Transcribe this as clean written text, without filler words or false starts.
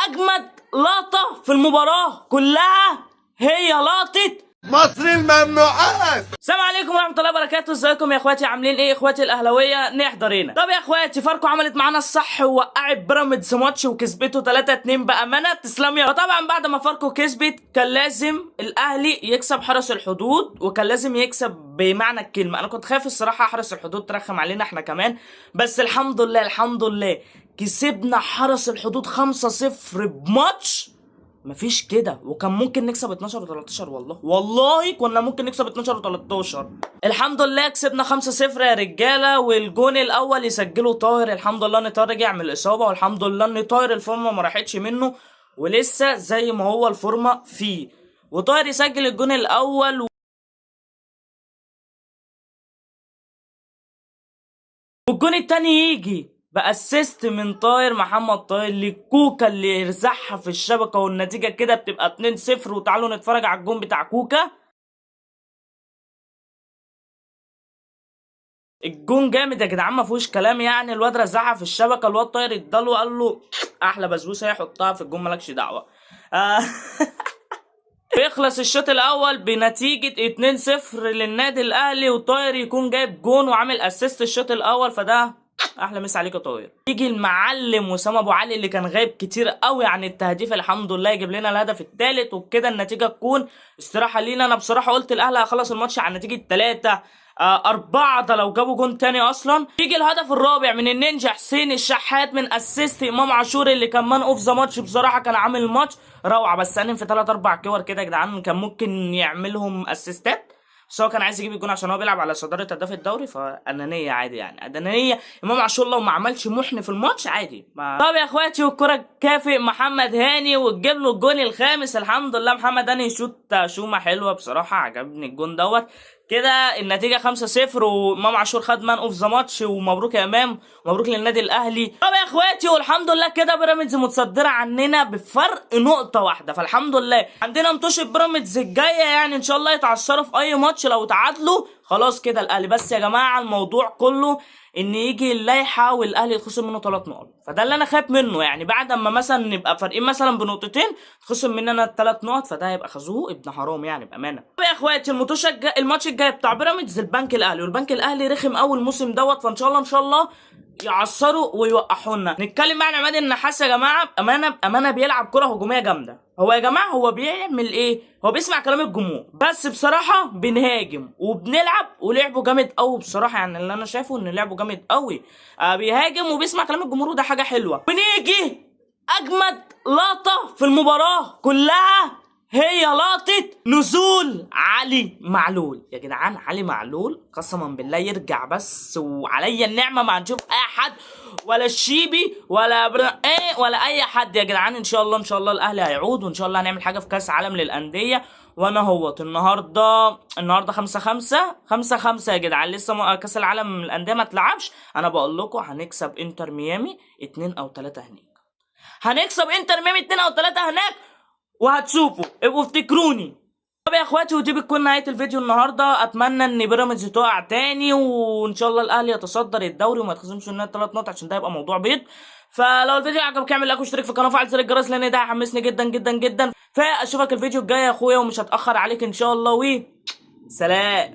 اجمد لقطه في المباراه كلها هي لقطه مصر الممنوعات. السلام عليكم ورحمه الله وبركاته. ازيكم يا اخواتي؟ عاملين ايه اخواتي الاهلاويه؟ نحضر هنا. طب يا اخواتي، فاركو عملت معانا الصح ووقعت بيراميدز ماتش وكسبته 3-2 بامانه. تسلم يا. فطبعا بعد ما فاركو كسبت كان لازم الاهلي يكسب حرس الحدود، وكان لازم يكسب بمعنى الكلمه. انا كنت خايف الصراحه حرس الحدود ترخم علينا احنا كمان، بس الحمد لله الحمد لله كسبنا حرس الحدود 5-0 بماتش مفيش كده. وكان ممكن نكسب 12 و13، والله كنا ممكن نكسب 12 و13. الحمد لله كسبنا 5-0 يا رجاله. والجون الاول يسجله طاهر. الحمد لله ان طاهر رجع من الاصابه، والحمد لله ان طاهر الفورمه ما راحتش منه ولسه زي ما هو الفورمه فيه. وطاهر يسجل الجون الاول، والجون التاني يجي باسيست من طاهر محمد طاهر لكوكا اللي يرزعها في الشبكه، والنتيجه كده بتبقى 2-0. وتعالوا نتفرج على الجون بتاع كوكا. الجون جامد يا جدعان، ما فيهوش كلام. يعني الواد رزعها في الشبكه، الواد طاهر اداله وقال له احلى بسبوسه يحطها في الجون، مالكش دعوه. بيخلص الشوط الاول بنتيجه 2-0 للنادي الاهلي، وطاهر يكون جايب جون وعامل اسيست الشوط الاول. فده احلى مسا عليك يا طاهر. يجي المعلم وسام ابو علي اللي كان غايب كتير قوي عن التهديف، الحمد لله يجيب لنا الهدف الثالث، وبكده النتيجه تكون استراحه لينا. انا بصراحه قلت الاهلي هيخلص الماتش على نتيجه 3-4 ده لو جابوا جون تاني اصلا. يجي الهدف الرابع من النينجا حسين الشحات من اسيست امام عاشور اللي كان مان اوف ذا ماتش. بصراحه كان عامل الماتش روعه، بس سالم في 3-4 كور كده يا جدعان، كان ممكن يعملهم اسيستات، بس هو كان عايز يجيب الجون عشان هو بيلعب على صداره هداف الدوري. فانانيه عادي، يعني انانيه. امام عاشور لو ما عملش محن في الماتش عادي طب يا اخواتي، والكره كافئ محمد هاني وتجيب له الجون الخامس. الحمد لله محمد هاني يشوط شومه حلوه، بصراحه عجبني الجون دوت. كده النتيجه 5-0، وامام عاشور خد مان اوف ذا ماتش. ومبروك يا امام، مبروك للنادي الاهلي. طب يا اخواتي، والحمد لله كده بيراميدز متصدره عننا بفرق نقطه واحده. فالحمد لله عندنا ماتش بيراميدز الجايه، يعني ان شاء الله يتعثروا في اي ماتش. لو تعادلوا خلاص كده الاهلي. بس يا جماعه الموضوع كله ان يجي اللائحه والاهلي يتخصم منه 3 نقط، فده اللي انا خايف منه. يعني بعد ما مثلا نبقى فارقين مثلا بنقطتين تخصم مننا 3 نقط، فده هيبقى خازوق ابن حرام يعني بامانه. طب يا اخواتي، الماتش الجاي بتاع بيراميدز البنك الاهلي، والبنك الاهلي رخم اول موسم دوت. فان شاء الله ان شاء الله يعصروا ويوقحونا. نتكلم بقى عن عماد النحاس يا جماعه. امانه بيلعب كره هجوميه جامده. هو يا جماعه هو بيعمل ايه؟ هو بيسمع كلام الجمهور، بس بصراحه بنهاجم وبنلعب ولعبه جامد قوي بصراحه. يعني اللي انا شايفه ان لعبه جامد قوي. بيهاجم وبيسمع كلام الجمهور، وده حاجه حلوه. ونيجي اجمد لقطه في المباراه كلها هي لقطة نزول علي معلول. يا جدعان علي معلول قسما بالله يرجع بس، وعليا النعمة ما هنشوف اي حد، ولا الشيبي ولا ولا اي حد. يا جدعان ان شاء الله ان شاء الله الاهلي هيعود، وان شاء الله هنعمل حاجة في كاس عالم للأندية. وانا هوت النهارده 5-5 يا جدعان. لسه كاس العالم للأندية ما اتلعبش. انا بقول لكم هنكسب انتر ميامي 2 أو 3 هناك. هنكسب انتر ميامي 2 أو 3 هناك، وهتشوفوا ابقوا افتكروني. طب يا اخواتي، ودي بتكون نهايه الفيديو النهارده. اتمنى ان بيراميدز تقع تاني، وان شاء الله الاهلي يتصدر الدوري وما يتخصمش مننا 3 نقط، عشان ده يبقى موضوع بيض. فلو الفيديو عجبك اعمل لايك واشترك في القناه وفعل زر الجرس، لان ده هيحمسني جدا جدا جدا. فاشوفك الفيديو الجاي يا اخويا، ومش هتاخر عليك ان شاء الله. سلام.